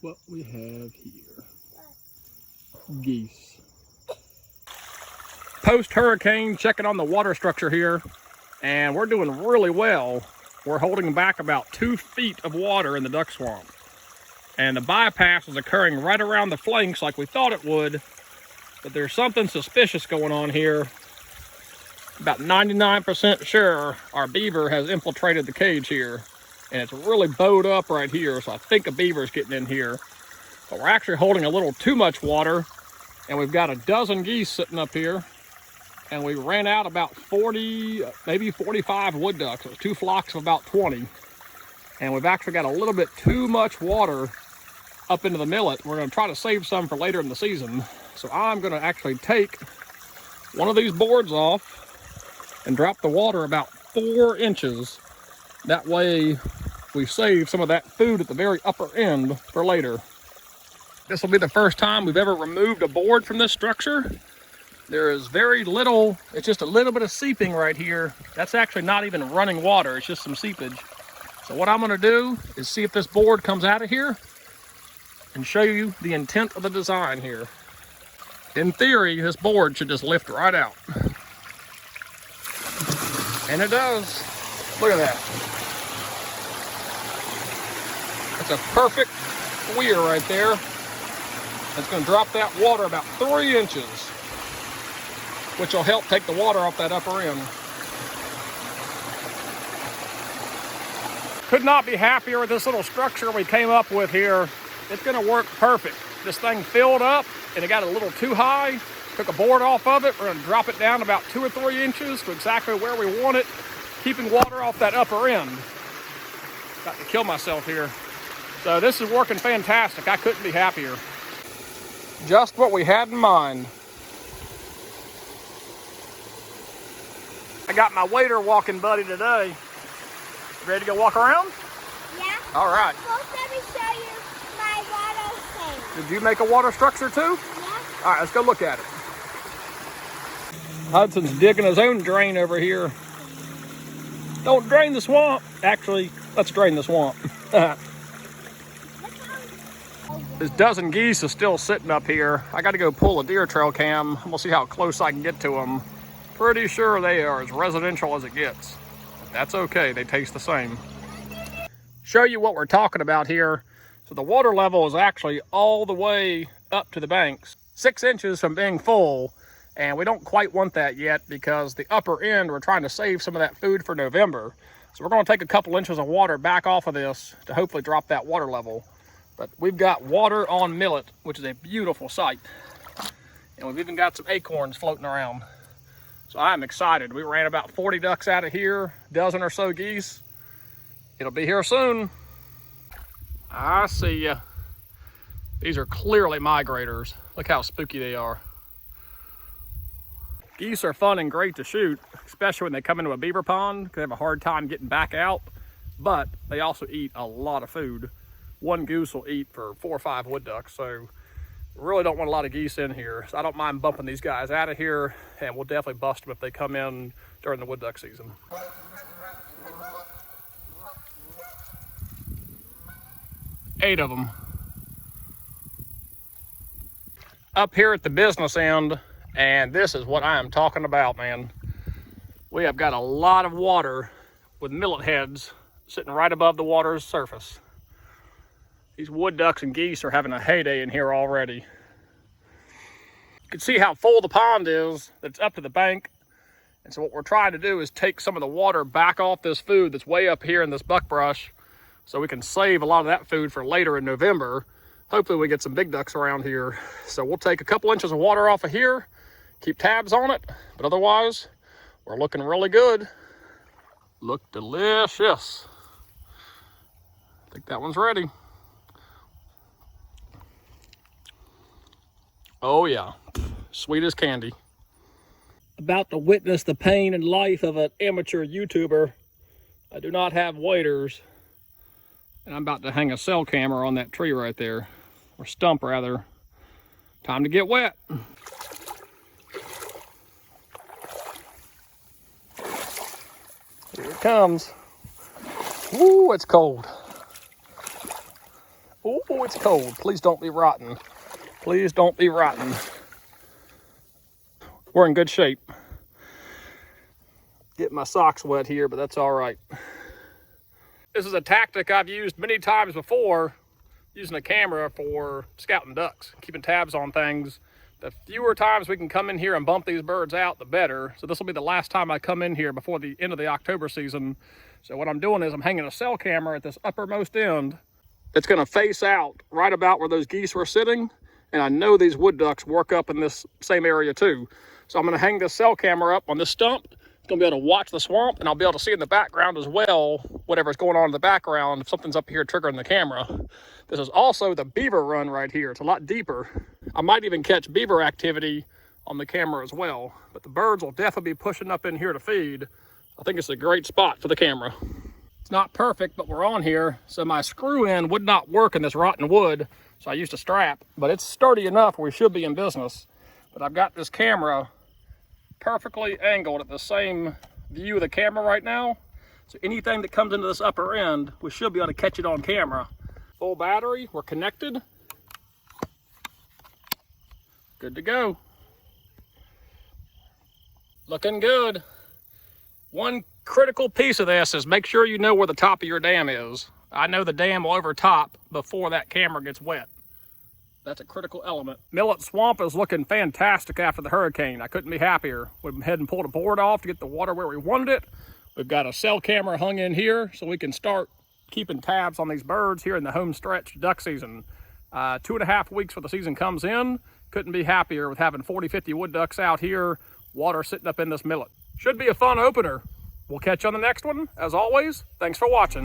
what we have here. Geese. Post-hurricane, checking on the water structure here, and we're doing really well. We're holding back about 2 feet of water in the duck swamp. And the bypass is occurring right around the flanks like we thought it would, but there's something suspicious going on here. About 99% sure our beaver has infiltrated the cage here, and it's really bowed up right here, so I think a beaver is getting in here. But we're actually holding a little too much water, and we've got a dozen geese sitting up here, and we ran out about 40, maybe 45 wood ducks. It was 2 flocks of about 20, and we've actually got a little bit too much water up into the millet. We're going to try to save some for later in the season. So I'm going to actually take one of these boards off and drop the water about 4 inches. That way we save some of that food at the very upper end for later. This will be the first time we've ever removed a board from this structure. There is very little, it's just a little bit of seeping right here. That's actually not even running water, it's just some seepage. So what I'm going to do is see if this board comes out of here and show you the intent of the design here. In theory, this board should just lift right out. And it does. Look at that. That's a perfect weir right there. It's going to drop that water about 3 inches, which will help take the water off that upper end. Could not be happier with this little structure we came up with here. It's going to work perfect. This thing filled up and it got a little too high. Took a board off of it. We're going to drop it down about 2 or 3 inches to exactly where we want it, keeping water off that upper end. Got to kill myself here. So this is working fantastic. I couldn't be happier. Just what we had in mind. I got my waiter walking buddy today. Ready to go walk around? Yeah. All right. First, let me show you my water thing. Did you make a water structure too? Yeah. All right, let's go look at it. Hudson's digging his own drain over here. Don't drain the swamp. Actually, let's drain the swamp. This dozen geese is still sitting up here. I got to go pull a deer trail cam. We'll see how close I can get to them. Pretty sure they are as residential as it gets. That's okay, they taste the same. Show you what we're talking about here. So the water level is actually all the way up to the banks, 6 inches from being full, and we don't quite want that yet because the upper end, we're trying to save some of that food for November. So we're going to take a couple inches of water back off of this to hopefully drop that water level. But we've got water on Millet, which is a beautiful sight. And we've even got some acorns floating around. So I'm excited. We ran about 40 ducks out of here, dozen or so geese. It'll be here soon. I see ya. These are clearly migrators. Look how spooky they are. Geese are fun and great to shoot, especially when they come into a beaver pond, because they have a hard time getting back out. But they also eat a lot of food. One goose will eat for 4 or 5 wood ducks, so really don't want a lot of geese in here. So I don't mind bumping these guys out of here, and we'll definitely bust them if they come in during the wood duck season. Eight of them. Up here at the business end, and this is what I am talking about, man. We have got a lot of water with millet heads sitting right above the water's surface. These wood ducks and geese are having a heyday in here already. You can see how full the pond is. That's up to the bank. And so what we're trying to do is take some of the water back off this food that's way up here in this buckbrush so we can save a lot of that food for later in November. Hopefully we get some big ducks around here. So we'll take a couple inches of water off of here, keep tabs on it, but otherwise we're looking really good. Look delicious. I think that one's ready. Oh yeah, sweet as candy. About to witness the pain and life of an amateur YouTuber. I do not have waders, and I'm about to hang a cell camera on that tree right there, or stump rather. Time to get wet. Here it comes. Woo, it's cold. Oh, it's cold. Please don't be rotten. Please don't be rotten. We're in good shape. Getting my socks wet here, but that's all right. This is a tactic I've used many times before, using a camera for scouting ducks, keeping tabs on things. The fewer times we can come in here and bump these birds out, the better. So this will be the last time I come in here before the end of the October season. So what I'm doing is I'm hanging a cell camera at this uppermost end. It's gonna face out right about where those geese were sitting. And I know these wood ducks work up in this same area too. So I'm gonna hang this cell camera up on this stump. It's gonna be able to watch the swamp, and I'll be able to see in the background as well, whatever's going on in the background, if something's up here triggering the camera. This is also the beaver run right here. It's a lot deeper. I might even catch beaver activity on the camera as well, but the birds will definitely be pushing up in here to feed. I think it's a great spot for the camera. It's not perfect, but we're on here. So my screw end would not work in this rotten wood. So I used a strap, but it's sturdy enough where we should be in business. But I've got this camera perfectly angled at the same view of the camera right now. So anything that comes into this upper end, we should be able to catch it on camera. Full battery, we're connected. Good to go. Looking good. One critical piece of this is make sure you know where the top of your dam is. I know the dam will overtop before that camera gets wet. That's a critical element. Millet Swamp is looking fantastic after the hurricane. I couldn't be happier. We went ahead and pulled a board off to get the water where we wanted it. We've got a cell camera hung in here so we can start keeping tabs on these birds here in the home stretch duck season. 2.5 weeks before the season comes in. Couldn't be happier with having 40, 50 wood ducks out here, water sitting up in this millet. Should be a fun opener. We'll catch you on the next one. As always, thanks for watching.